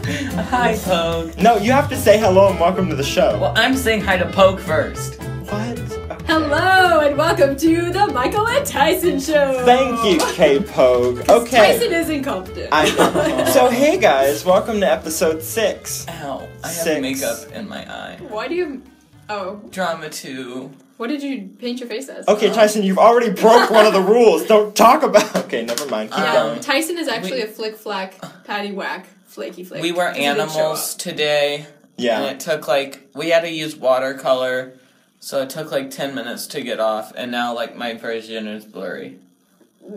Hi, Pogue. No, you have to say hello and welcome to the show. Well, I'm saying hi to Pogue first. What? Okay. Hello and welcome to the Michael and Tyson show. Thank you, K-Pogue. Okay. Tyson is incompetent. I know. So, hey guys, welcome to episode 6. Ow, I have 6. makeup in my eye. Why do you... Oh. Drama 2. What did you paint your face as? Okay, Tyson, you've already broke one of the rules. Don't talk about... Okay, never mind. Keep going. Tyson is actually a flick-flack, patty-whack, flaky flake. We were animals today. Yeah. And it took we had to use watercolor, so it took 10 minutes to get off, and now my version is blurry.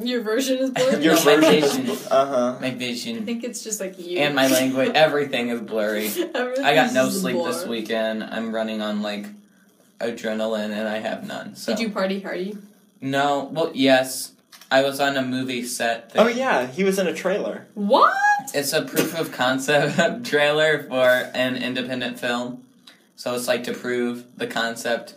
Your version is blurry? Your my version. vision. Uh-huh. My vision. I think it's just you. And my language, everything is blurry. I got no sleep blur. this weekend. I'm running on adrenaline, and I have none. So. Did you party hardy? No. Well, yes. I was on a movie set. Oh yeah, he was in a trailer. What? It's a proof of concept trailer for an independent film. So it's to prove the concept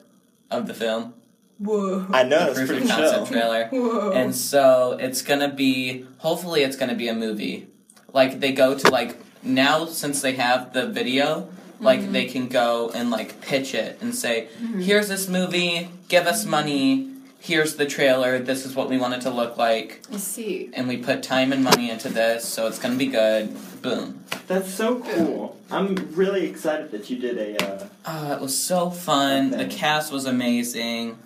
of the film. Whoa. I know, The it's proof pretty of concept chill. trailer. Whoa. And so it's gonna be, hopefully it's gonna be a movie. They go to now since they have the video, they can go and pitch it and say, here's this movie, give us money, here's the trailer, this is what we want it to look like. I see. And we put time and money into this, so it's gonna be good. Boom. That's so cool. I'm really excited that you did a... It was so fun. Okay. The cast was amazing.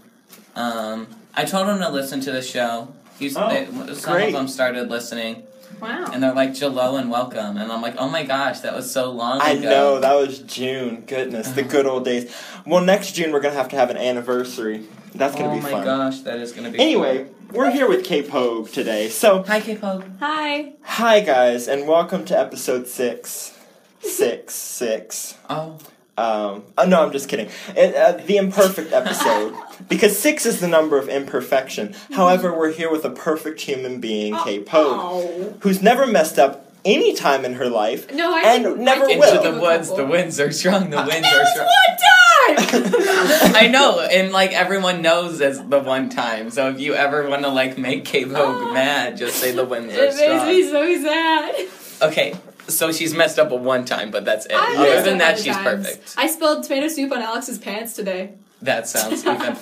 I told him to listen to the show. Some great. of them started listening. Wow. And they're Jallo and welcome. And I'm oh my gosh, that was so long I ago. know, that was June. Goodness, the good old days. Well, next June we're going to have an anniversary. That's going to be fun. Oh my gosh, that is going to be Anyway, fun. we're here with K-Pogue today. So, Hi, K-Pogue. Hi. hi guys, and welcome to episode 6. 6. Oh. No, I'm just kidding. The imperfect episode. Because 6 is the number of imperfection. However, we're here with a perfect human being, K-Pogue, who's never messed up any time in her life. No, I and didn't. never I didn't will. Into the woods, the winds are strong, the winds That are was strong. one time! I know, and everyone knows as the one time. So if you ever want to make K-Pogue mad, just say the winds are It strong. makes me so sad. Okay, so she's messed up one time, but that's it. I Other messed than up that, other she's times. perfect. I spilled tomato soup on Alex's pants today. That sounds even.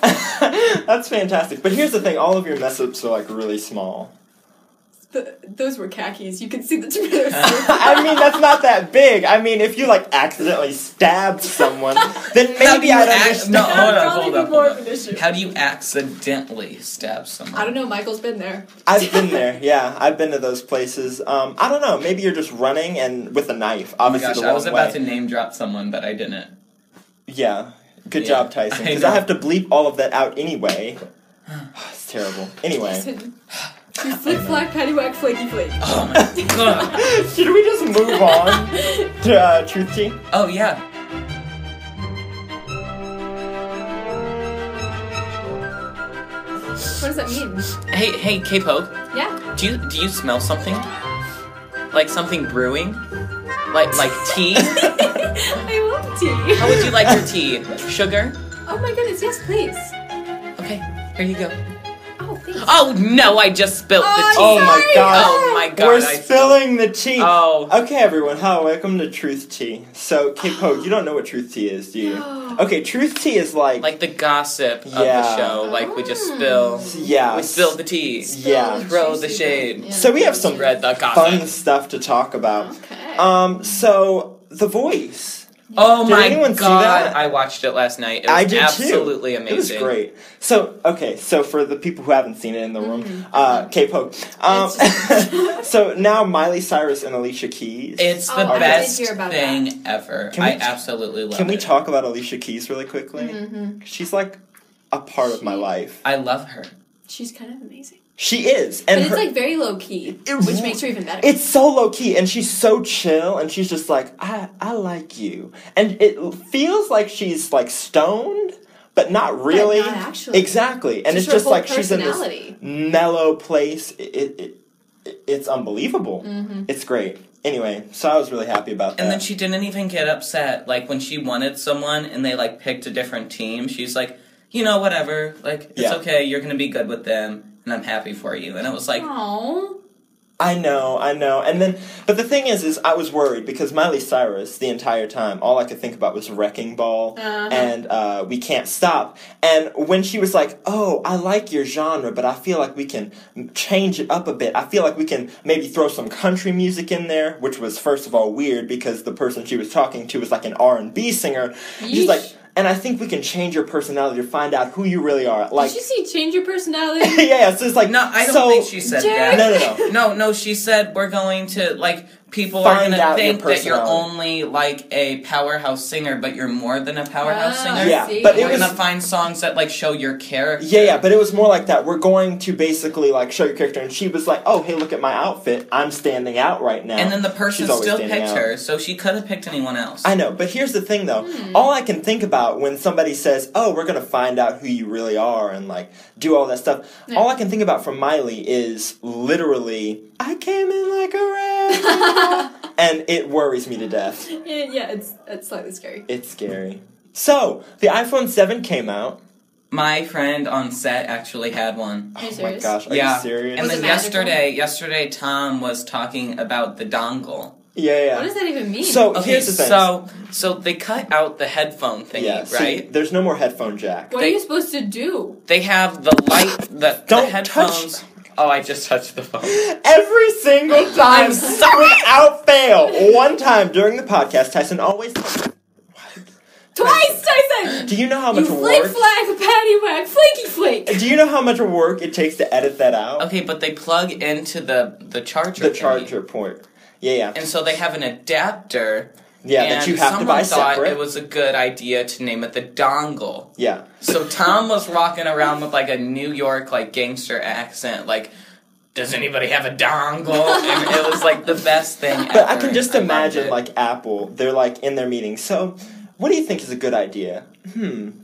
That's fantastic. But here's the thing, all of your mess-ups are really small. Those were khakis. You can see the tomato soup. I mean, that's not that big. I mean, if you accidentally stabbed someone, then maybe I'd understand. No, That hold would up. be more of an issue. How do you accidentally stab someone? I don't know. Michael's been there. I've been there, yeah. I've been to those places. I don't know. Maybe you're just running and with a knife. Oh my Obviously, gosh, the I wrong was about way. to name drop someone, but I didn't. Yeah. Good Yeah, job, Tyson. I Because know. I have to bleep all of that out anyway. It's terrible. Anyway. Listen, you flick flack, patty whack, flaky flake. Oh my god. Should we just move on to Truth Tea? Oh yeah. What does that mean? Hey, K-Pogue. Yeah. Do you smell something? Like something brewing? Like tea? I love tea. How would you like your tea? Sugar? Oh my goodness, yes, please. Okay, here you go. Oh, thanks. Oh no, I just spilt the tea. Oh my god. Oh my god. We're spilling the tea. Oh. Okay, everyone. Hi, welcome to Truth Tea. So, K-Pogue, you don't know what Truth Tea is, do you? No. Okay, Truth Tea is Like the gossip of Yeah. the show. We just spill. Yeah. We spill the tea. Yeah. Throw the Juicy shade. bit. Yeah. So we have some Spread the fun gossip. stuff to talk about. Okay. So The Voice. Oh Did my anyone see god. that? I watched it last night. It was I did absolutely too. amazing. It was great. So for the people who haven't seen it in the room, K-Pogue. So now Miley Cyrus and Alicia Keys. It's the Oh, I did best hear about thing ever. Can we I absolutely love it. Can we talk about Alicia Keys really quickly? Mm-hmm. She's like a part of my life. I love her. She's kind of amazing. She is. But And it's very low key, which makes her even better. It's so low key, and she's so chill, and she's just I like you, and it feels like she's stoned, but not really. But not actually. Exactly, and Just it's just her whole she's in this personality. mellow place. It's unbelievable. Mm-hmm. It's great. Anyway, so I was really happy about that. And then she didn't even get upset. When she wanted someone and they picked a different team, she's like, whatever. It's Yeah. okay. You're gonna be good with them, and I'm happy for you. And it was Aww. I know. But the thing is I was worried because Miley Cyrus, the entire time, all I could think about was Wrecking Ball and We Can't Stop. And when she was like, oh, I like your genre, but I feel like we can change it up a bit. I feel like we can maybe throw some country music in there, which was, first of all, weird because the person she was talking to was like an R&B singer. Yeesh. She's like, and I think we can change your personality to find out who you really are. Like, did you see change your personality? yeah, so it's like... No, I don't think she said that. No, she said we're going to, like, people are going to think that you're only, like, a powerhouse singer, but you're more than a powerhouse singer. Yeah, but we're going to find songs that, like, show your character. Yeah, but it was more like that. We're going to basically, like, show your character, and she was like, oh, hey, look at my outfit. I'm standing out right now. And then the person still picked her, so she could have picked anyone else. I know, but here's the thing, though. All I can think about when somebody says, oh, we're going to find out who you really are and, like, do all that stuff, all I can think about from Miley is literally, I came in like a wreck. And it worries me to death. Yeah, it's slightly scary. It's scary. So, the iPhone 7 came out. My friend on set actually had one. Are you serious? Oh my gosh, are you serious? And then yesterday Tom was talking about the dongle. Yeah. What does that even mean? So, here's the thing. So they cut out the headphone thingy, right? See, there's no more headphone jack. What are you supposed to do? They have the light, the headphones. Oh, I just touched the phone. Every single time, I'm sorry. Without fail. One time during the podcast, Tyson always... Twice, Tyson! Do you know how much you work... flick, flag, patty, whack, flaky flake! Do you know how much work it takes to edit that out? Okay, but they plug into the charger. The charger port. Yeah. And so they have an adapter. Yeah, that you have to buy separate. Someone thought it was a good idea to name it the dongle. Yeah. So Tom was walking around with like a New York like gangster accent, like, does anybody have a dongle? And it was like the best thing ever. But I can just imagine like Apple, they're like in their meeting. So, what do you think is a good idea?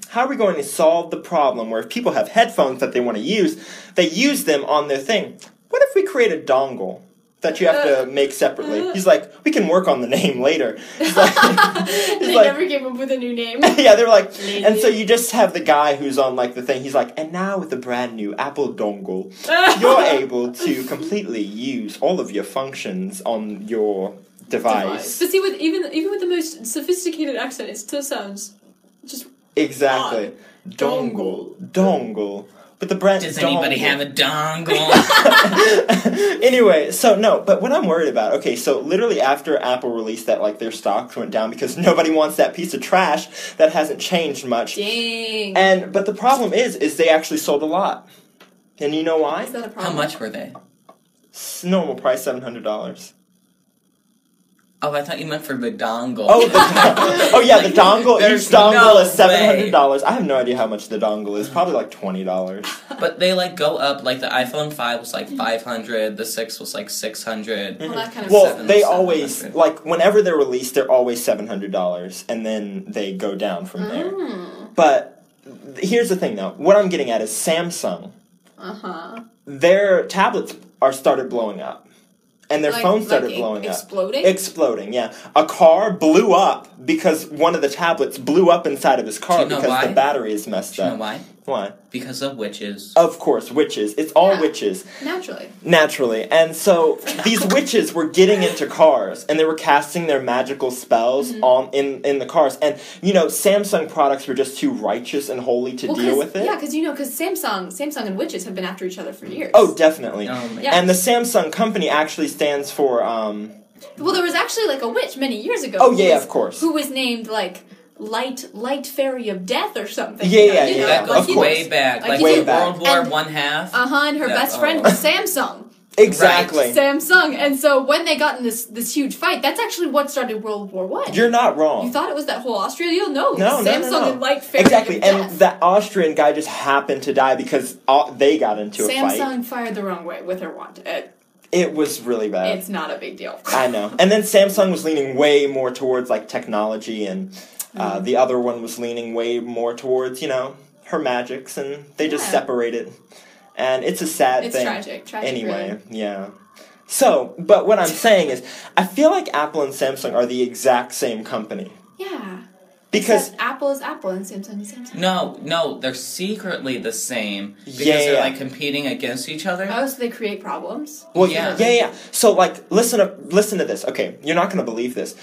How are we going to solve the problem where if people have headphones that they want to use, they use them on their thing? What if we create a dongle that you have to make separately? He's like, we can work on the name later. He's like, they never came up with a new name. Yeah, they were like, and so you just have the guy who's on like the thing. He's like, and now with the brand new Apple dongle, you're able to completely use all of your functions on your device. But see, with even with the most sophisticated accent, it still sounds just exactly odd. Dongle. But the brand does anybody have a dongle? Anyway, so no, but what I'm worried about, okay, so literally after Apple released that, like, their stocks went down because nobody wants that piece of trash that hasn't changed much. Dang. But the problem is they actually sold a lot. And you know why? Is that a problem? How much were they? Normal price, $700. Oh, I thought you meant for the dongle. Oh, yeah, the dongle. Each dongle is $700. Way. I have no idea how much the dongle is. Probably like $20. But they like go up. Like the iPhone 5 was like $500. The 6 was like $600. Well, that kind of well, they always like whenever they're released, they're always $700, and then they go down from there. But here's the thing, though. What I'm getting at is Samsung. Their tablets started blowing up. And their phones started blowing up. Exploding, yeah. A car blew up because one of the tablets blew up inside of his car because the battery is messed up. Do you know why? Why? Because of witches. Of course, witches. It's all witches. Naturally. And so these witches were getting into cars and they were casting their magical spells in the cars. And, you know, Samsung products were just too righteous and holy to deal with it. Yeah, because Samsung and witches have been after each other for years. Oh, definitely. Yeah. And the Samsung company actually stands for, well, there was actually, like, a witch many years ago. Oh, yeah, of course. Who was named, like, Light Fairy of Death or something. Yeah. That goes way back. Like World War One half. And her best friend was Samsung. Exactly. Right. Samsung. And so when they got in this huge fight, that's actually what started World War One. You're not wrong. You thought it was that whole Austria deal? No. Samsung and Light Fairy exactly. of Death. And that Austrian guy just happened to die because they got into a fight. Samsung fired the wrong way with her wand. It was really bad. It's not a big deal. I know. And then Samsung was leaning way more towards, like, technology, and the other one was leaning way more towards, you know, her magics, and they just separated. And it's a sad thing. It's tragic. Anyway, really. Yeah. So, but what I'm saying is, I feel like Apple and Samsung are the exact same company. Yeah. Because Apple is Apple and Samsung is Samsung. No, they're secretly the same because Yeah. they're like competing against each other. Oh, so they create problems? well, Yeah. yeah. So like, listen to this. Okay, you're not gonna believe this.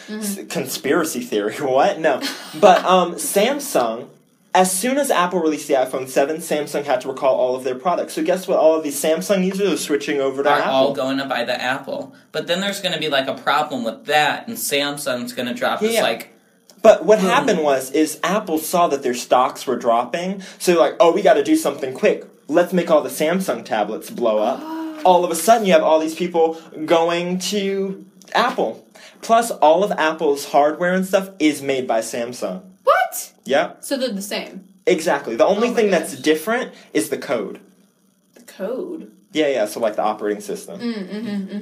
Conspiracy theory. What? No. But Samsung. As soon as Apple released the iPhone 7, Samsung had to recall all of their products. So guess what? All of these Samsung users are switching over to Are Apple. all going to buy the Apple. But then there's going to be like a problem with that, and Samsung's going to drop this like... But what happened is Apple saw that their stocks were dropping, so they're like, oh, we got to do something quick. Let's make all the Samsung tablets blow up. All of a sudden, you have all these people going to Apple. Plus, all of Apple's hardware and stuff is made by Samsung. What? Yeah. So they're the same. Exactly. The only Oh my thing that's gosh. different is the code. The code. Yeah, so like the operating system.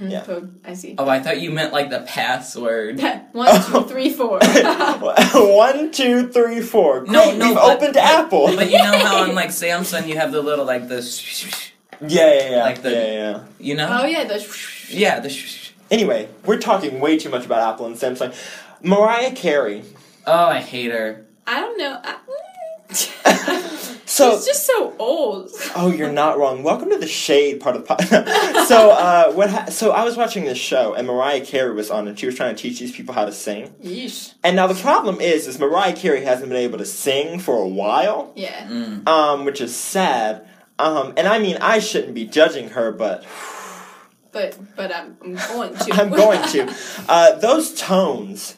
Yeah. Code. I see. Oh, I thought you meant like the password. 1, 2, 3, 4. 1, 2, 3, 4. Great, No, we've but- opened Apple. But you know how on like Samsung you have the little like the... Yeah. Like the- yeah. You know? Oh yeah, the. Yeah, the... Anyway, we're talking way too much about Apple and Samsung. Mariah Carey. Oh, I hate her. I don't know. So, She's just so old. oh, you're not wrong. Welcome to the shade part of the podcast. So I was watching this show, and Mariah Carey was on, and she was trying to teach these people how to sing. Yeesh. And now the problem is Mariah Carey hasn't been able to sing for a while, Yeah. which is sad. And I mean, I shouldn't be judging her, but But I'm going to. I'm going to. Those tones,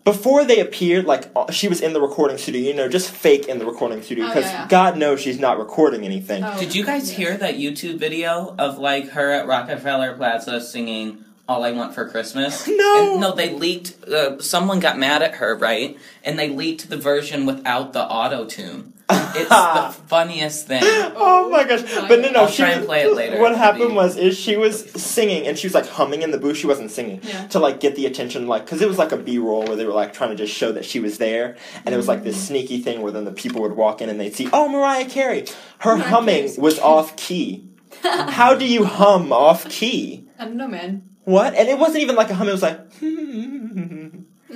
before they appeared, like, she was in the recording studio, just fake in the recording studio, because God knows she's not recording anything. Oh, Did you guys hear that YouTube video of like her at Rockefeller Plaza singing All I Want for Christmas? No. No, they leaked, someone got mad at her, right? And they leaked the version without the auto-tune. It's the funniest thing. Oh my gosh! But no, I'll try and play it later. What happened was she was singing and she was like humming in the booth. She wasn't singing to like get the attention, like because it was like a B-roll where they were like trying to just show that she was there, and it was like this sneaky thing where then the people would walk in and they'd see, oh, Mariah Carey. Her humming was off key. How do you hum off key? I don't know, man. What? And it wasn't even like a hum. It was like.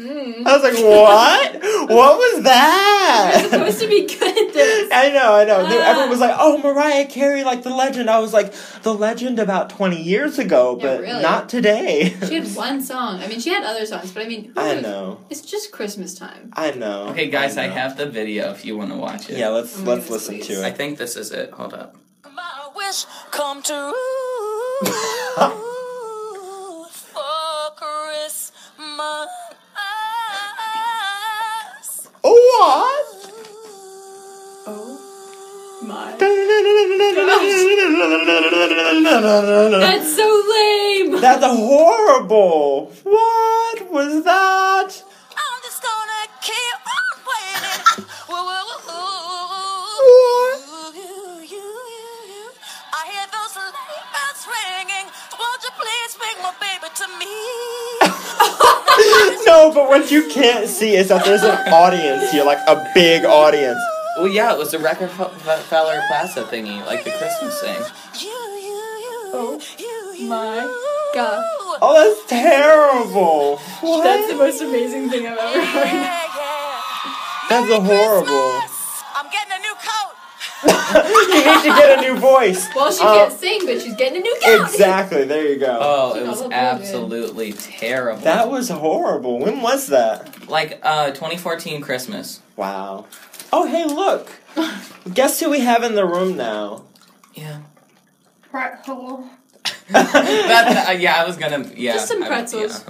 I was like, what? What was that? You're supposed to be good at this. I know. Everyone was like, oh, Mariah Carey, like the legend. I was like, the legend about 20 years ago, but really. not today. She had one song. I mean, she had other songs, but I mean... I know. It's just Christmas time. I know. Okay, guys, I know. have the video if you want to watch it. Yeah, let's goodness, listen please. to I it. think this is it. Hold up. My wish come true for Christmas. What? Oh my... That's That's so lame! horrible. What was that? I'm just gonna keep on waiting. I hear those sleigh bells ringing. Won't you please bring my baby to me? No, but what you can't see is that there's an audience here, like a big audience. Well, yeah, it was the Rockefeller Plaza thingy, like the Christmas thing. Oh my god. Oh, that's terrible. What? That's the most amazing thing I've ever heard. That's horrible. I'm getting a new coat. You need to get a new voice. Well, she can't sing, but she's getting a new gown. Exactly, there you go. Oh, it She was got absolutely terrible. That was horrible. When was that? Like, 2014 Christmas. Wow. Oh, hey, look. Guess who we have in the room now? Yeah. Pretzel. Yeah, I was gonna, yeah. Just some I- pretzels.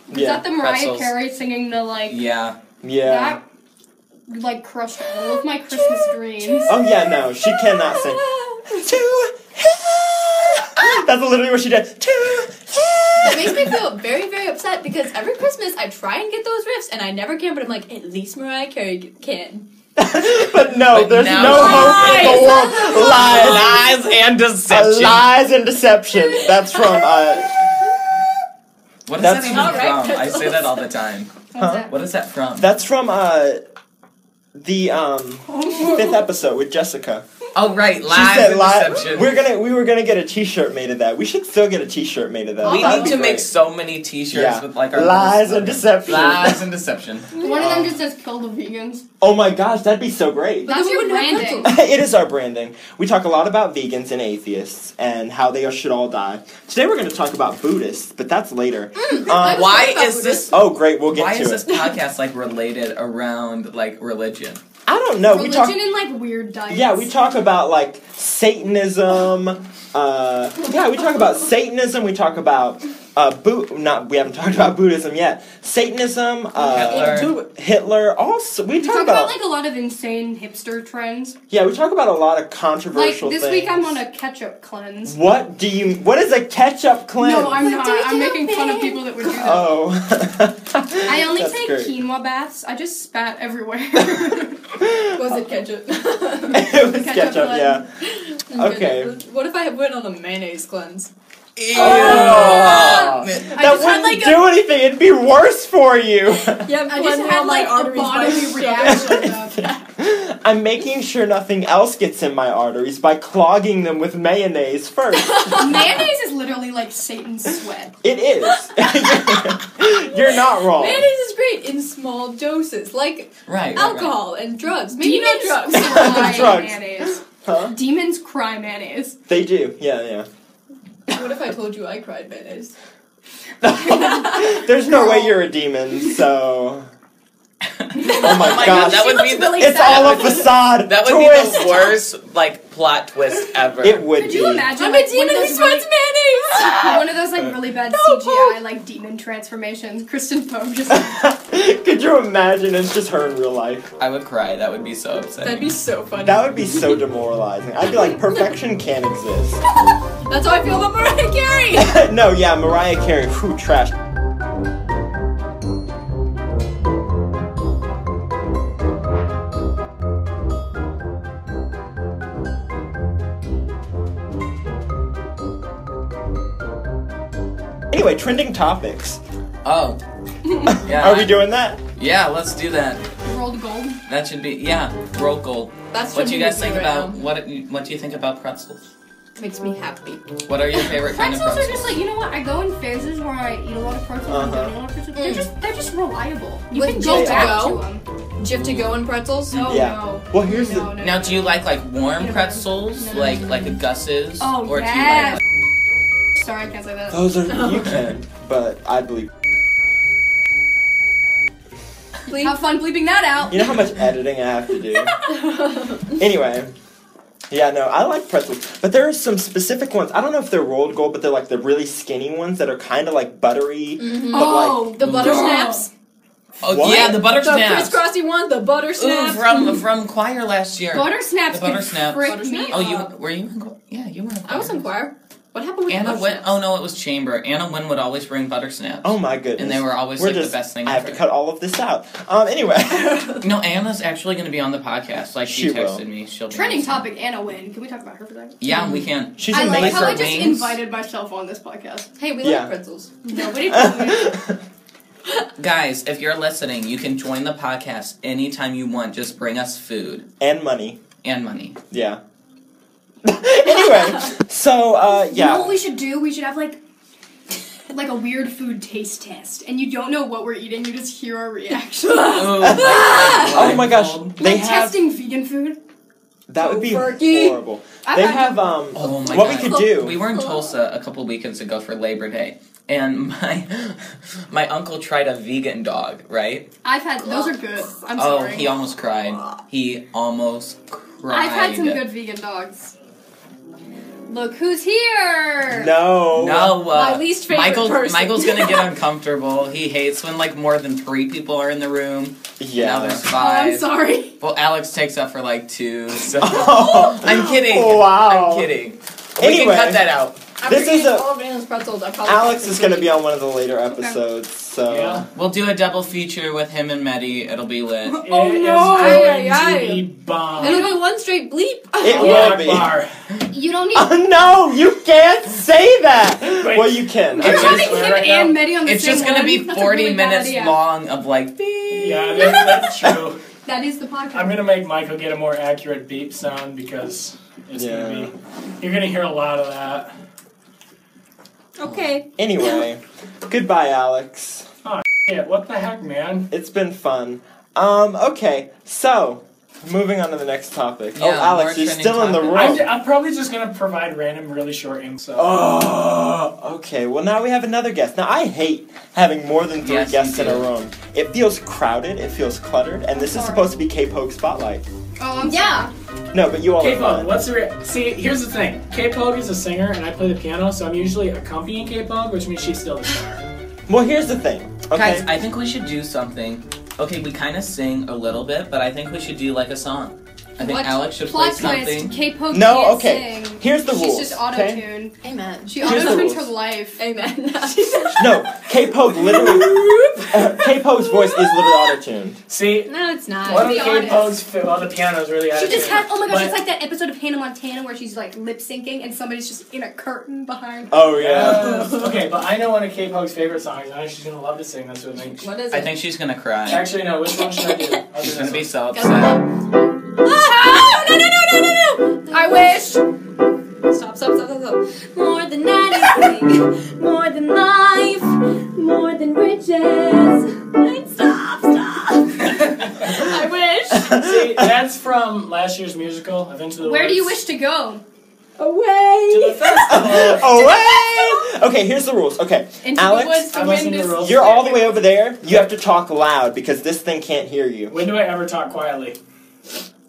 yeah. Is that the Mariah Pretzels. Carey singing the, like, Yeah. Yeah. that, like, crushed all of my Christmas dreams? Oh, yeah, no, she cannot sing. That's literally what she did. It makes me feel very, very upset because every Christmas I try and get those riffs and I never can, but I'm like, at least Mariah Carey can. But no, But there's now- no hope in the world. Lies. Lies and deception. Lies and deception. That's from, What is That's- that even Alright, from? I say that all the time. Huh? What is that from? the, 5th episode with Jessica. Oh right, She lies said and lies. deception. We were gonna get a T-shirt made of that. We should still get a T-shirt made of that. We That'd need be to great. make so many T-shirts with like our lies little and deception. Lies and deception. One of them just says kill the vegans. Oh my gosh, that'd be so great. That's your branding. It is our branding. We talk a lot about vegans and atheists and how they should all die. Today we're going to talk about Buddhists, but that's later. Why is this? Oh, great. We'll get Why to is it. this podcast like related around like religion? I don't know. Religion and like weird diets. Yeah, we talk about like Satanism. We talk about Satanism. We talk about we haven't talked about Buddhism yet. Satanism, Hitler. Also, we We talk talk about about like a lot of insane hipster trends. we talk about a lot of Like controversial this things. week, I'm on a ketchup cleanse. What is a ketchup cleanse? No, I'm not. I'm making fun of people that would do that. Oh. I only That's take great. quinoa baths. I just spat everywhere. Was it ketchup? It was ketchup, yeah. Okay. What if I went on a mayonnaise cleanse? Ew. Oh. I That just had, wouldn't like, do anything. It'd be worse for you. Yeah, I just had like a bodily reaction. I'm making sure nothing else gets in my arteries by clogging them with mayonnaise first. Mayonnaise is literally like Satan's sweat. It is. You're not wrong. Mayonnaise is great in small doses, like Right. alcohol and drugs. Maybe not Demons drugs. cry Drugs. mayonnaise. Huh? Demons cry mayonnaise. They do. Yeah. What if I told you I cried mayonnaise? There's no way you're a demon, so... Oh my gosh. that would be the, really It's sad. all a facade. that would Twist. be the worst like plot twist ever. It would Could be. you imagine I'm like, a demon one who of those sweats mayonnaise! one of those like really bad CGI like demon transformations? Kristen Poe just Could you imagine? It's just her in real life. I would cry. That would be so upsetting. That'd be so funny. That would be so demoralizing. I'd be like, perfection can't exist. That's how I feel about Mariah Carey! No, yeah, Mariah Carey, whew, trash. Anyway, trending topics. Oh. Yeah. Are we doing that? Yeah, let's do that. rolled gold. That should be world gold. That's What do you guys think right about now. what do you think about pretzels? Makes me happy. What are your favorite kind of Pretzels are pretzels? just like, you know what? I go in phases where I eat a lot of pretzels and don't eat a lot of pretzels. They're just reliable. You With can Jill go to back go? to them. Do you have to go in pretzels? Oh Yeah. no. Well, here's no, the- no, Now, no, do you no. like warm No. pretzels, No. like a Gus's, Oh or yeah. do Sorry, I can't say that. Those are, you can, but I believe. Please. Have fun bleeping that out. You know how much editing I have to do? Anyway. Yeah, no, I like pretzels. But there are some specific ones. I don't know if they're rolled gold, but they're like the really skinny ones that are kind of like buttery. Mm-hmm. But Oh, The butter no. snaps. Oh What? yeah, the butter The snaps. crisscrossy one, the butter Ooh, snaps. from choir last year. Butter snaps. The butter could snaps. frick Butter me snaps? Oh, you up. were you? In choir? Yeah, you were. In choir. I was in choir. What happened with the Anna butter Wynn. snaps? Oh no, it was chamber. Anna Wynn would always bring butter snaps. Oh my goodness. And they were always We're like just- the best thing I have ever. to cut all of this out. Anyway. No, Anna's actually going to be on the podcast. Like she She will. texted me. She'll be Trending on. topic, Anna Wynn. Can we talk about her for a second? Yeah, we can. She's I like amazing. how I her just wings. invited myself on this podcast. Hey, we Yeah. like pretzels. Nobody told me. Guys, if you're listening, you can join the podcast anytime you want. Just bring us food And money. and money. Yeah. Anyway, so, You know what yeah. we should do? We should have like a weird food taste test, and you don't know what we're eating. You just hear our reaction. Oh my gosh. They like have. testing vegan food. That would be Fergie. horrible. I've They had- have, Oh my what God. we could do. We were in Tulsa a couple weekends ago for Labor Day, and my uncle tried a vegan dog, right? I've had those are good. I'm Oh, sorry. he almost cried. He almost cried. I've had some good vegan dogs. Look who's here! No. No, My least favorite person. Michael's gonna get uncomfortable. He hates when like more than 3 people are in the room. Yeah. Now there's Oh, 5. I'm sorry. Well, Alex takes up for like 2. So Oh. I'm kidding. Wow. I'm kidding. We Anyway. can cut that out. After This is eating a- all of Anna's pretzels, I probably Alex is going to be on one of the later episodes, so. Yeah. We'll do a double feature with him and Medi. It'll be lit. It Oh, is no. going Aye, to be bomb. It'll be one straight bleep. It Yeah, will be. bar. You don't need. Oh no, you can't say that! Wait. Well, you can. It's You're just- having him right and now. Medi on the It's same just gonna one? be That's a 40 really bad minutes idea. long of like beep. Yeah, that's true. That is the podcast. I'm gonna make Michael get a more accurate beep sound because It's gonna be. You're gonna hear a lot of that. Okay. Anyway, goodbye, Alex. Yeah, what the heck, man? It's been fun. Okay, so moving on to the next topic. Yeah, oh, Alex, more you're trending still in the topics. room. I'm probably just gonna provide random, really short info. Oh, okay. Well, now we have another guest. Now, I hate having more than 3 Yes, guests you in a do. room. It feels crowded. It feels cluttered. And this is supposed to be K-Pogue Spotlight. Oh, I'm Yeah. No, but you all are K-Pogue, fun. what's the see? Here's the thing. K-Pogue is a singer, and I play the piano, so I'm usually accompanying K-Pogue, which means she's still the star. Well, here's the thing. Okay. Guys, I think we should do something. Okay, we kind of sing a little bit, but I think we should do like a song. I think What Alex should play plot something. twist? K-Pogue No, can't okay. sing. Here's the She's rules. just okay? auto-tuned. Amen. She Here's the auto-tuned her rules. life. Amen. No, K-Pogue literally... K-Pogue's voice is literally auto-tuned. See, No, it's not. one of Be honest. K-Pogue's well, the piano's really. She just had. Oh my gosh! But- It's like that episode of Hannah Montana where she's like lip syncing and somebody's just in a curtain behind. Oh, yeah. Okay, but I know one of K-Pogue's favorite songs. I know she's gonna love to sing this with me. What is I it? think she's gonna cry. Actually, no. Which one should I do? I'll do She's this gonna be one. so Go. upset. No! I wish. Stop. More than anything, more than life, more than riches. Stop. I wish. See, that's from last year's musical, Into the Where Woods. do you wish to go? To Away. the festival. Oh, wait! Okay, here's the rules. Okay, Into Alex, the woods. The I'm wind listening to is. the rules. you're all the way over there. You have to talk loud because this thing can't hear you. When do I ever talk quietly?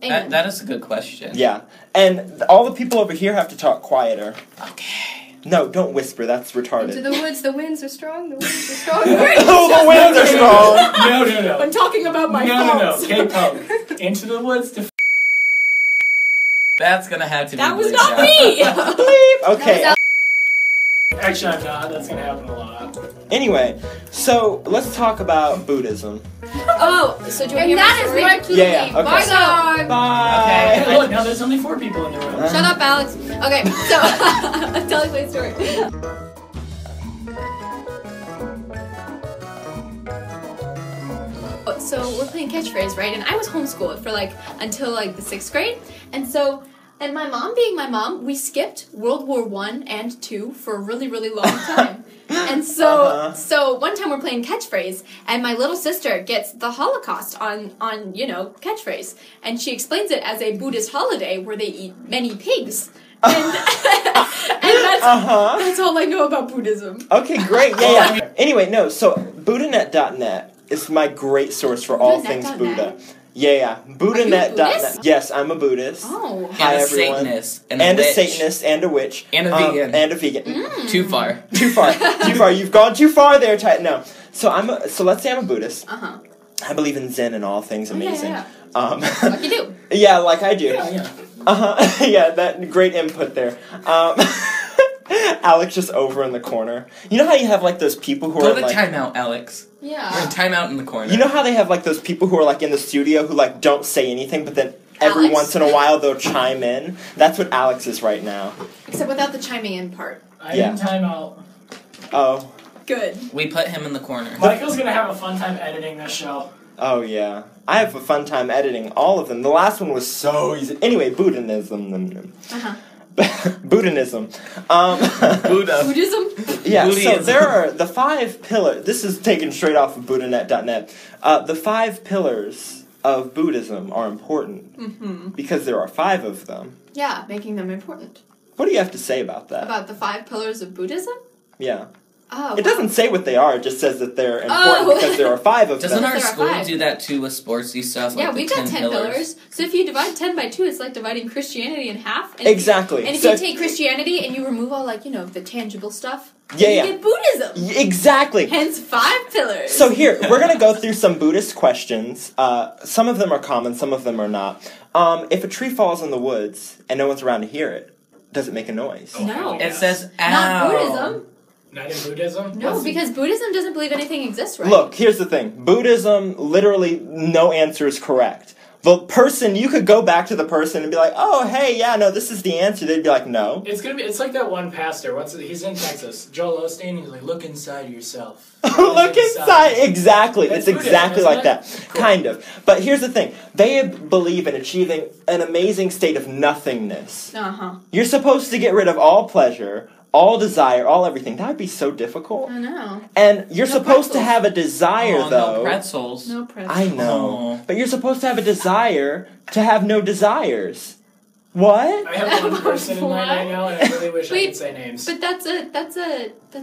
Amen. That is a good question. Yeah, and all the people over here have to talk quieter. Okay. No, don't whisper. That's retarded. Into the woods. The winds are strong. The winds are strong. Oh, the winds are strong. No. I'm talking about my No. faults. K-Pogue. Into the Woods to That's gonna have to be. That was bleeped not out. me. Okay. Actually, I'm not. That's gonna happen a lot. Anyway, so let's talk about Buddhism. Oh, so do you want to And hear that my is story? more to Yeah, me. okay. Bye, dog. Bye. Hey, look, now there's only 4 people in the room. Shut up, Alex. Okay, so I'm telling my story. So we're playing catchphrase, right? And I was homeschooled for until the 6th grade, and my mom being my mom, we skipped World War I and II for a really, really long time. And so one time we're playing catchphrase, and my little sister gets the Holocaust on catchphrase, and she explains it as a Buddhist holiday where they eat many pigs. And, and that's all I know about Buddhism. Okay, great. Yeah. Anyway, no. So BuddhaNet.net is my great source for all things BuddhaNet.net? Buddha. Yeah. BuddhaNet.net. Buddhist? Yes, I'm a Buddhist. Oh. Hi, And a everyone. Satanist. And a witch. Satanist and a witch. And a vegan. And a vegan. Too far. Too far. Too far. You've gone too far there, Titan. No. So let's say I'm a Buddhist. Uh-huh. I believe in Zen and all things amazing. Yeah. Yeah. Like you do. Yeah, like I do. Yeah. Yeah, that great input there. Alex just over in the corner. You know how you have those people who Go are to like timeout, Alex. You're in Yeah. timeout in the corner. you know how they have those people who are in the studio who don't say anything, but then every Alex? once in a while they'll chime in. That's what Alex is right now. Except without the chiming in part. I Yeah. didn't time out. Oh, Good. We put him in the corner. Michael's gonna have a fun time editing this show. oh yeah. I have a fun time editing all of them. The last one was so easy. Anyway, Buddhism. Uh-huh. Buddhism. Buddha. Buddhism? Yeah, so Buddhism. there are the 5 pillars. This is taken straight off of BuddhaNet.net. The 5 pillars of Buddhism are important because there are 5 of them. Yeah, making them important. What do you have to say about that? About the 5 pillars of Buddhism? Yeah. Oh. It doesn't say what they are, it just says that they're important Oh. because there are 5 of Doesn't them. our There are school 5. do that too with sportsy stuff? Yeah, like the we've got 10 pillars. So if you divide 10 by 2, it's like dividing Christianity in half. And Exactly. And if So you take Christianity and you remove all, the tangible stuff, Yeah, you yeah. get Buddhism. Exactly. Hence 5 pillars. So here, we're going to go through some Buddhist questions. Some of them are common, some of them are not. If a tree falls in the woods and no one's around to hear it, does it make a noise? No. It says ow. Not Buddhism. Not in Buddhism? No, because Buddhism doesn't believe anything exists, right? Look, here's the thing. Buddhism, literally, no answer is correct. the person, you could go back to the person and be like, oh, hey, yeah, no, this is the answer. They'd be like, no. It's like that one pastor. He's in Texas. Joel Osteen. He's like, look inside yourself. Look inside. Exactly. That's It's exactly Buddhism, like that. Cool. Kind of. But here's the thing. They believe in achieving an amazing state of nothingness. You're supposed to get rid of all pleasure, all desire, all everything. That would be so difficult. I know. And you're No supposed to pretzels. have a desire, though. No pretzels. No pretzels. I know. Oh. But you're supposed to have a desire to have no desires. What? I have one person in mind right now, and I really wish I Wait, could say names. But that's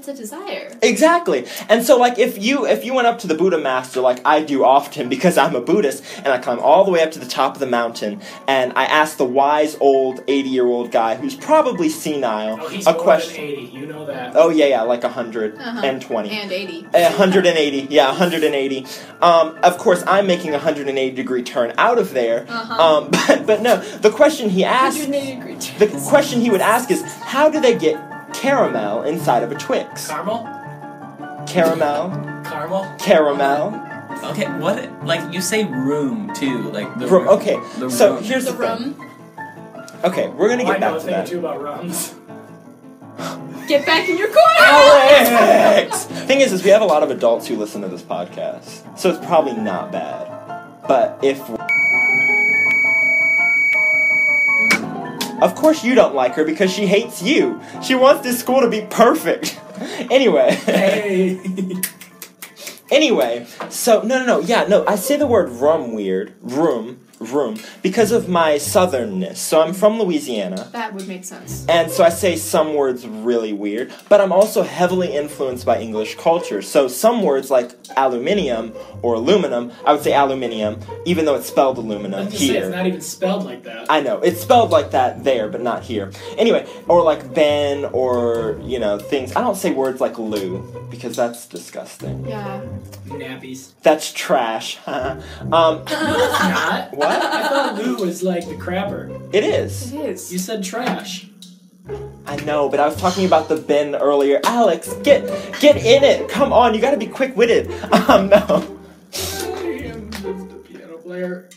a desire. Exactly. And so, like, if you went up to the Buddha master, like I do often because I'm a Buddhist, and I climb all the way up to the top of the mountain, and I ask the wise old 80-year-old guy who's probably senile Oh, he's a more question. than 80. You know that. Oh yeah, like 120. And 80. 180, yeah, 180. Of course, I'm making a 180-degree turn out of there. But no, the question he asked, 180-degree turn. the question he would ask is, how do they get caramel inside of a Twix? Caramel? Caramel, Caramel? caramel. Okay, what? Like, you say room, too. Like, the Room. room. Okay, The so room. here's The the thing. rum. Okay, we're gonna Oh, I get know back a to thing or that. two about rums. Get back in your corner! Alex! Thing is we have a lot of adults who listen to this podcast, so it's probably not bad. But if... Of course you don't like her because she hates you. She wants this school to be perfect. Anyway. Hey. Anyway, so, no, I say the word room weird, room, because of my southernness. So I'm from Louisiana. That would make sense. And so I say some words really weird, but I'm also heavily influenced by English culture. So some words like aluminium or aluminum, I would say aluminium, even though it's spelled aluminum Let's just say here. it's not even spelled like that. I know, it's spelled like that there, but not here. Anyway, or like Ben, or, things. I don't say words like loo, because that's disgusting. Yeah. Nappies. That's trash. No, it's not. What? I thought Lou was like the crapper. It is. It is. You said trash. I know, but I was talking about the bin earlier. Alex, get in it. Come on, you gotta be quick-witted. No. I am just a piano player.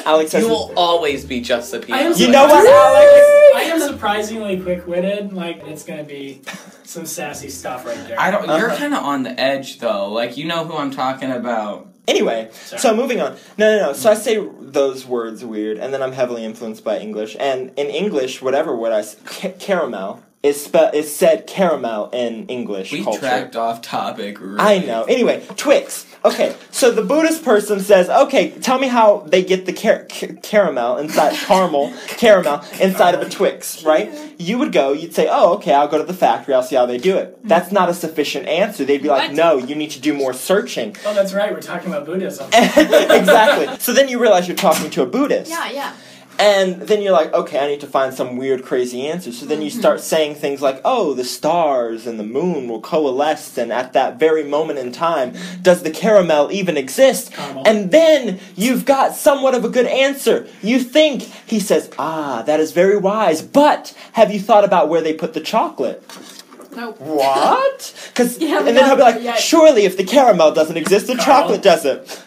Alex has... You will always be just the I am piano. You know what, Alex? I am surprisingly quick-witted. Like, it's gonna be some sassy stuff right there. I don't. You're Uh-huh. kind of on the edge, though. Like, you know who I'm talking about. Anyway, Sorry. so moving on. No. So I say those words weird, and then I'm heavily influenced by English. And in English, whatever word I say, caramel is said caramel in English We culture. tracked off topic. Really. I know. Anyway, Twix. Okay, so the Buddhist person says, okay, tell me how they get the caramel inside of a Twix, right? You would go, you'd say, oh, okay, I'll go to the factory, I'll see how they do it. That's not a sufficient answer. They'd be like, What? no, you need to do more searching. Oh, that's right. We're talking about Buddhism. Exactly. So then you realize you're talking to a Buddhist. Yeah. And then you're like, okay, I need to find some weird, crazy answer. So then you start saying things like, oh, the stars and the moon will coalesce, and at that very moment in time, does the caramel even exist? Caramel. And then you've got somewhat of a good answer. You think, he says, that is very wise, but have you thought about where they put the chocolate? Nope. What? Yeah, And then he'll be like, yeah. surely if the caramel doesn't exist, the Carl. chocolate doesn't.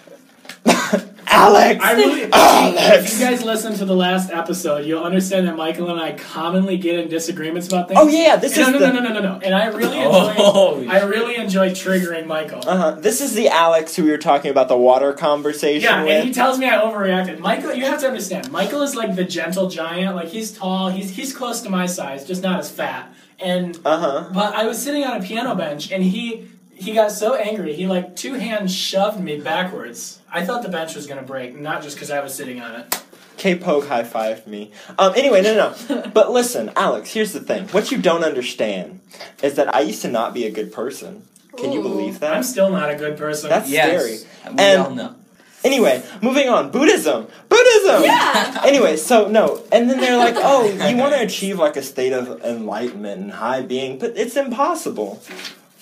Alex! If you guys listen to the last episode, you'll understand that Michael and I commonly get in disagreements about things. Oh yeah, this is No. And I really enjoy triggering Michael. This is the Alex who we were talking about the water conversation Yeah, with. and he tells me I overreacted. Michael, you have to understand, Michael is like the gentle giant. Like, he's tall, he's close to my size, just not as fat. And but I was sitting on a piano bench, and he got so angry, he like two hands shoved me backwards. I thought the bench was gonna break, not just because I was sitting on it. K-Pogue high-fived me. Anyway, no. But listen, Alex, here's the thing. What you don't understand is that I used to not be a good person. Can you believe that? I'm still not a good person. That's Yes. scary. We And- all know. Anyway, moving on. Buddhism! Yeah. Anyway, so, no. And then they're like, oh, you want to achieve, like, a state of enlightenment and high being, but it's impossible.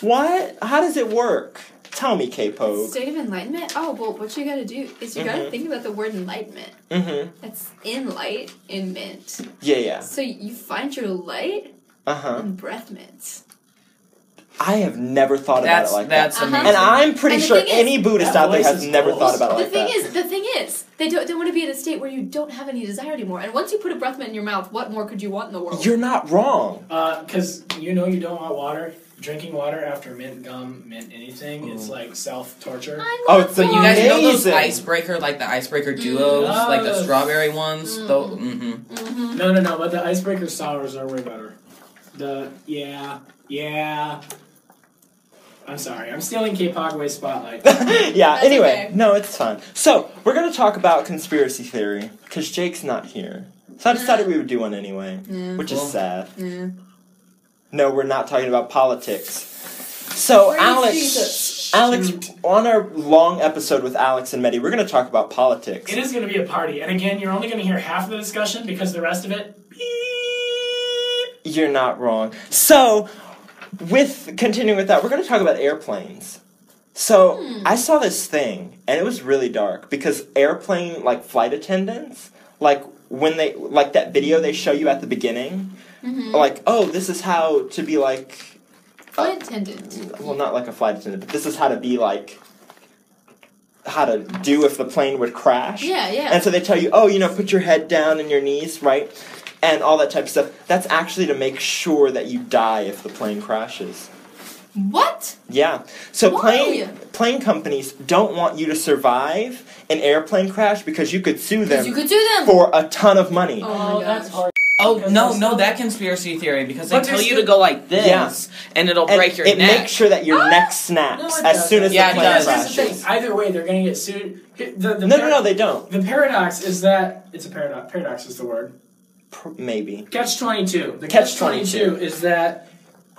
What? How does it work? Tell me, K-Pogue. State of enlightenment? Oh, well, what you gotta do is you gotta think about the word enlightenment. That's in light, in mint. Yeah. So you find your light in breath mints. I have never thought about it like that's that. amazing. And I'm pretty And the sure thing is, any Buddhist that out there voice has is never close. thought about it The like thing that. is, they don't want to be in a state where you don't have any desire anymore. And once you put a breath mint in your mouth, what more could you want in the world? You're not wrong. Because you know you don't want water. Drinking water after mint gum, mint anything, it's like self-torture. Oh, so You guys know those amazing. icebreaker, like the icebreaker duos, like the Yes. strawberry ones? Mm. No, but the icebreaker sours are way better. Yeah. I'm sorry, I'm stealing K-Pogway's spotlight. Yeah, That's anyway, okay. no, it's fine. So, we're going to talk about conspiracy theory, because Jake's not here. So I decided we would do one anyway, which is Cool. sad. No, we're not talking about politics. So, Praise Jesus. Alex, on our long episode with Alex and Medi, we're going to talk about politics. It is going to be a party, and again, you're only going to hear half of the discussion because the rest of it, beep. You're not wrong. So, continuing with that, we're going to talk about airplanes. So, I saw this thing, and it was really dark, because airplane, like, flight attendants, like, when they, like, that video they show you at the beginning, like, oh, this is how to be, like... Flight attendant. Well, not like a flight attendant, but this is how to be, like... How to do if the plane would crash. Yeah. And so they tell you, oh, put your head down and your knees, right? And all that type of stuff. That's actually to make sure that you die if the plane crashes. What? Yeah. So Why? plane companies don't want you to survive an airplane crash because you could sue them You could do them. for a ton of money. Oh my that's gosh. hard. Oh, Because no, there's- that conspiracy theory, because they But tell there's you still- to go like this, Yeah. and it'll And break your it neck. makes sure that your neck snaps No, it as does. soon as Yeah, the it plane does. Here's the thing. crashes. Either way, they're going to get sued. No, they don't. The paradox is that it's a paradox. Paradox is the word. Maybe. Catch-22. The Catch-22 catch-22 is that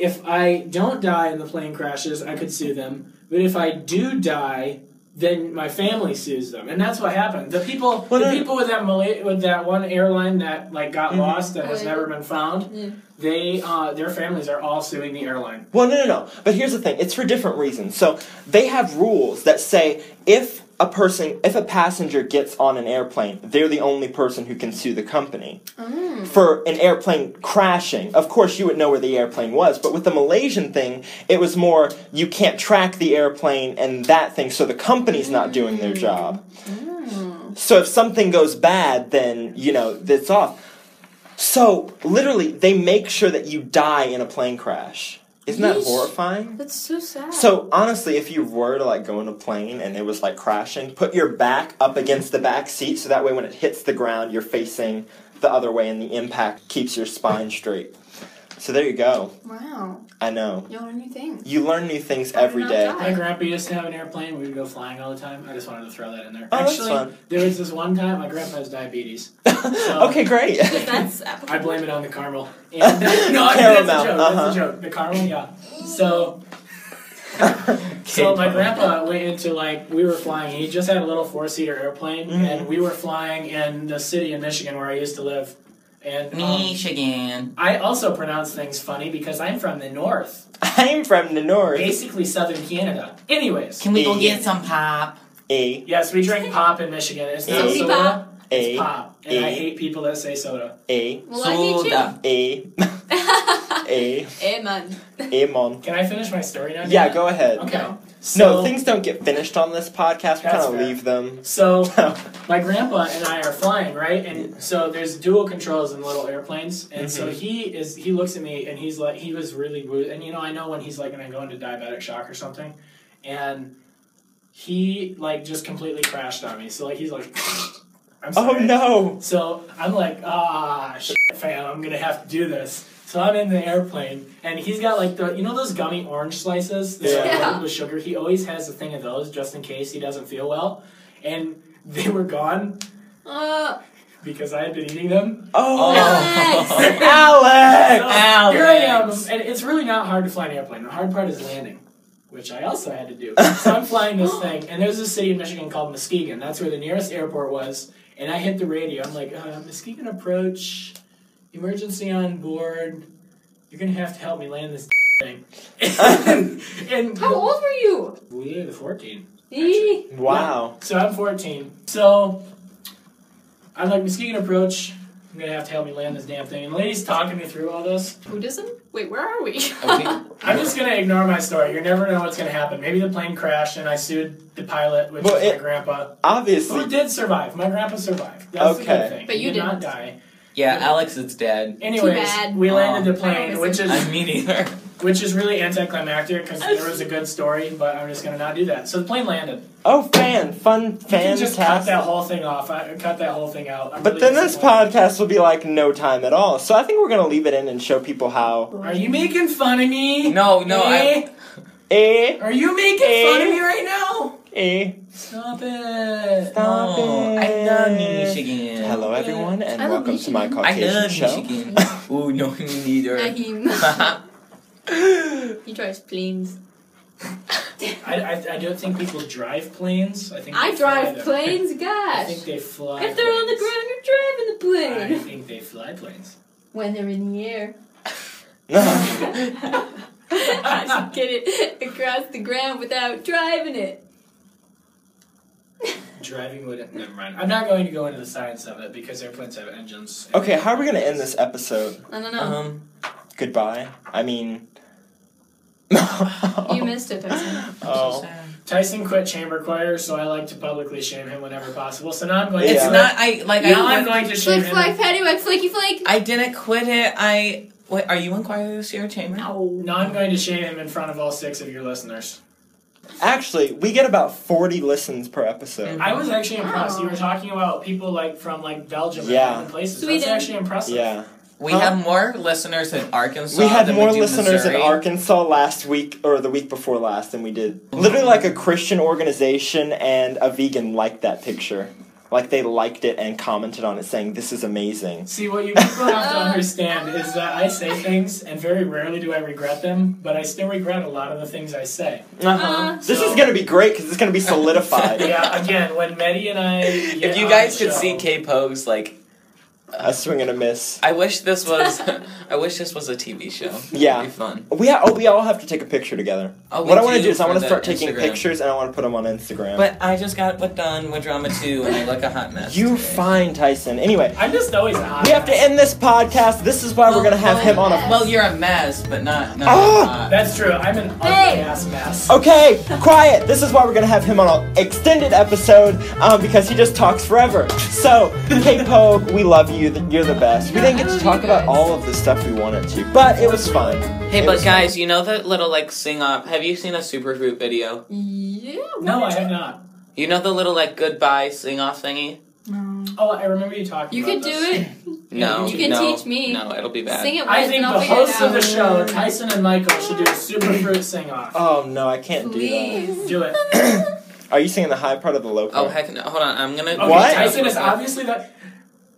if I don't die and the plane crashes, I could sue them. But if I do die, then my family sues them, and that's what happened. The people with that one airline that got lost that has never been found, their families are all suing the airline. Well, no. But here's the thing. It's for different reasons. So they have rules that say if a passenger gets on an airplane, they're the only person who can sue the company. For an airplane crashing, of course you would know where the airplane was, but with the Malaysian thing, it was more you can't track the airplane and that thing, so the company's not doing their job. So if something goes bad, then, it's off. So, literally, they make sure that you die in a plane crash. Isn't that Yeesh. horrifying? That's so sad. So, honestly, if you were to, go in a plane and it was, crashing, put your back up against the back seat so that way when it hits the ground, you're facing the other way and the impact keeps your spine straight. So there you go. Wow. I know. You learn new things. You learn new things every day. not die. My grandpa used to have an airplane. We would go flying all the time. I just wanted to throw that in there. Oh, that's Actually, fun. there was this one time my grandpa has diabetes. So Okay, great. That's I applicable. blame it on the caramel. And, no, Caramel, that's a joke. uh-huh. That's a joke. The caramel, yeah. So my grandpa went into we were flying. He just had a little 4-seater airplane, and we were flying in the city in Michigan where I used to live. And Michigan. I also pronounce things funny because I'm from the north, I'm from the north. basically southern Canada. Anyways, Can we go Yeah. get some pop? A, yes, we drink pop in Michigan. It's not Soda soda. pop. It's A, pop, and I A. hate people that say soda. A, Well, I hate Soda. A, A, Amen. Amon. Can I finish my story now? Yeah, Dana? go ahead. Okay. No. So, No, things don't get finished on this podcast. We That's kind of fair. leave them. So, my grandpa and I are flying, right? And so there's dual controls in little airplanes. And so he looks at me and he's like, he was really rude. And I know when he's going to go into diabetic shock or something. And he just completely crashed on me. So he's like, I'm Oh sorry. no! So I'm like, shit, fam, I'm going to have to do this. So I'm in the airplane, and he's got those gummy orange slices that are Yeah. loaded with sugar. He always has a thing of those just in case he doesn't feel well. And they were gone because I had been eating them. Oh, Alex! Alex! So here I am, and it's really not hard to fly an airplane. The hard part is landing, which I also had to do. So I'm flying this thing, and there's a city in Michigan called Muskegon. That's where the nearest airport was. And I hit the radio. I'm like, Muskegon approach. Emergency on board. You're gonna have to help me land this thing. and How old were you? We were 14. Wow. So I'm 14. So I'm like, Muskegon approach. I'm gonna have to help me land this damn thing. And the lady's talking me through all this. Buddhism? Wait, where are we? I'm just gonna ignore my story. You never know what's gonna happen. Maybe the plane crashed and I sued the pilot, which is my grandpa. Obviously. Who did survive. My grandpa survived. That's the good thing. But you did not didn't. die. Yeah, Alex is dead. Anyways, bad. we landed the plane, which is me neither. which is really anticlimactic because there was a good story, but I'm just gonna not do that. So the plane landed. Oh, You can just cut fantastic. that whole thing off. I cut that whole thing out. I'm But really then this disappointed. podcast will be like no time at all. So I think we're gonna leave it in and show people how. Are you making fun of me? No, Eh? Are you making fun of me right now? Stop it. Stop it. I love Michigan. Hello, everyone, and I love welcome to my Michigan. I Caucasian love show. Michigan. Ooh, no, me neither. Naheem. He drives planes. I don't think people drive planes. I think I they fly drive them. planes, I gosh. think they fly. If they're on the planes. ground, you're driving the I plane. think they fly planes. When they're in the air. I should get it across the ground without driving it. Driving would. Never mind. I'm not going to go into the science of it because airplanes have engines. Okay, how are we gonna end this episode? I don't know. Goodbye. I mean. You missed it, Tyson. Oh. Tyson quit chamber choir, so I like to publicly shame him whenever possible. So now I'm going. It's Yeah. not. Now I'm going to shame Flick, him. flag, paddywhack, flicky, flake. I didn't quit it. Wait, are you in choir this year, Chamber? Now I'm going to shame him in front of all 6 of your listeners. Actually, we get about 40 listens per episode. I was actually impressed. Oh. You were talking about people from Belgium Yeah. and other places. Sweden. That's actually impressive. Yeah. We Huh? have more listeners in Arkansas. We had than more we do listeners in Missouri. Arkansas last week, or the week before last, than we did. Literally, like a Christian organization and a vegan liked that picture. Like, they liked it and commented on it saying, "This is amazing." See, what you people have to understand is that I say things, and very rarely do I regret them, but I still regret a lot of the things I say. This is going to be great, because it's going to be solidified. Yeah, again, when Medi and I get If you on guys the could show- see K-Pogues, like, A swing and a miss. I wish this was a TV show. Yeah. It'd be fun. We all have to take a picture together. Oh, What we I want to do do is I for want to the start taking Instagram. pictures and I want to put them on Instagram. But I just got done with drama 2 and I look a hot mess. You're today. fine, Tyson. Anyway, I'm just always a hot we have to mess. end this podcast. This is why we're going to have him on a... Well, you're a mess, but not Ah! hot. That's true. I'm an ugly ass mess. Okay, quiet. This is why we're going to have him on an extended episode because he just talks forever. So, K-Pogue, we love you. You're the best. We didn't get to talk about all of the stuff we wanted to, but it was fun. Hey, It but was guys, you know that little sing-off? Have you seen a supergroup video? Yeah. No, I have not. You know the little goodbye sing-off thingy? Oh, I remember you talking You about could do this. it. No, You can no, teach me. No, it'll be bad. Sing it I once think and the I'll figure it hosts of the out. show, Tyson and Michael, should do a super fruit sing-off. Oh, no, I can't do Please. Do it. that. Are you singing the high part or the low part? Oh heck no! Hold on, I'm gonna. Okay, What? Tyson is obviously that.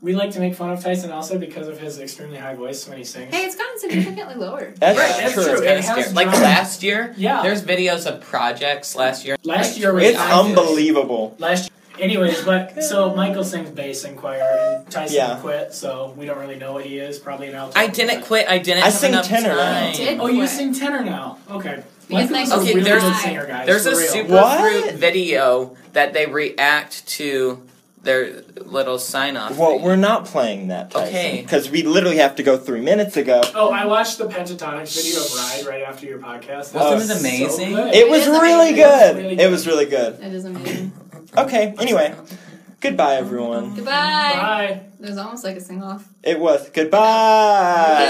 We like to make fun of Tyson also because of his extremely high voice when he sings. Hey, it's gotten significantly lower. That's Right, that's true. true. It's kind It of has scary. Like dropped. last year, Yeah. there's videos of projects last year. Last year was It's obvious. unbelievable. Last anyways, but so Michael sings bass in choir and Tyson Yeah. quit, so we don't really know what he is. Probably an alto. I didn't quit. I didn't I have sing enough tenor now. time. Did Oh, you quit. sing tenor now. Okay. Because Michael's my a Okay, really there's- good singer, guys. There's a for real. superfruit What? video that they react to their little sign-off. Well, thing. we're not playing that, Tyson. Okay. Because we literally have to go 3 minutes ago. Oh, I watched the Pentatonics video of Ride right after your podcast. Wasn't Oh, it amazing? So good. It was is really amazing. good. Really It was really good. It is amazing. Okay, anyway. Goodbye, everyone. Goodbye. Bye. It was almost like a sing-off. It was. Goodbye.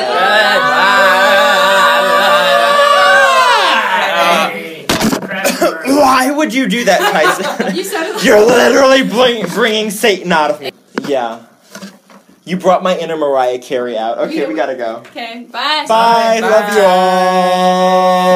Hey. Crash course. Why would you do that, Tyson? You sounded like... You're literally bringing Satan out of me. Yeah. You brought my inner Mariah Carey out. Okay, we gotta go. Okay, bye. Bye. Bye. Love you all.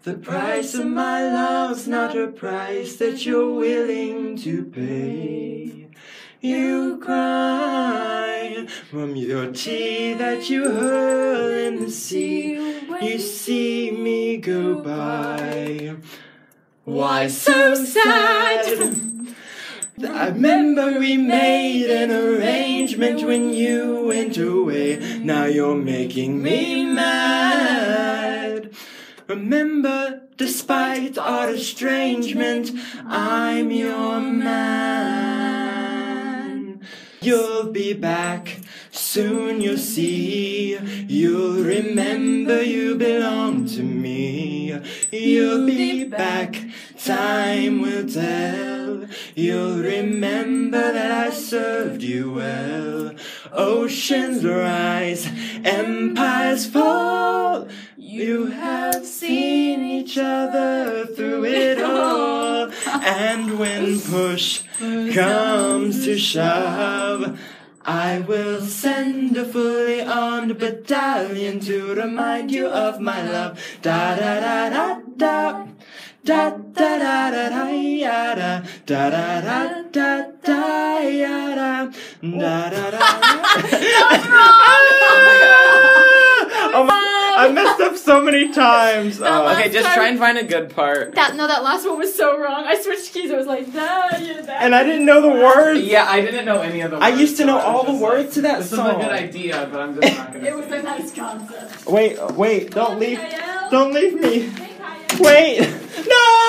The price of my love's not a price that you're willing to pay. You cry from your tea that you hurl in the sea. You see me go by. Why so sad? I remember we made an arrangement when you went away. Now you're making me mad. Remember, despite our estrangement, I'm your man. You'll be back, soon you'll see. You'll remember you belong to me. You'll be back, time will tell. You'll remember that I served you well. Oceans rise, empires fall. You have seen each other through it all. And when push comes to shove, I will send a fully armed battalion to remind you of my love. Da da da da da. Da da da da da yada, da da da da da yada, da da da. Oh my! I messed up so many times. Okay, just try and find a good part. That last one was so wrong. I switched keys. I was like, that. And I didn't know the words. Yeah, I didn't know any of the words. I used to know all the words to that this song. This is a good idea, but I'm just not gonna. It was a nice concept. Wait, don't leave me. Wait, no!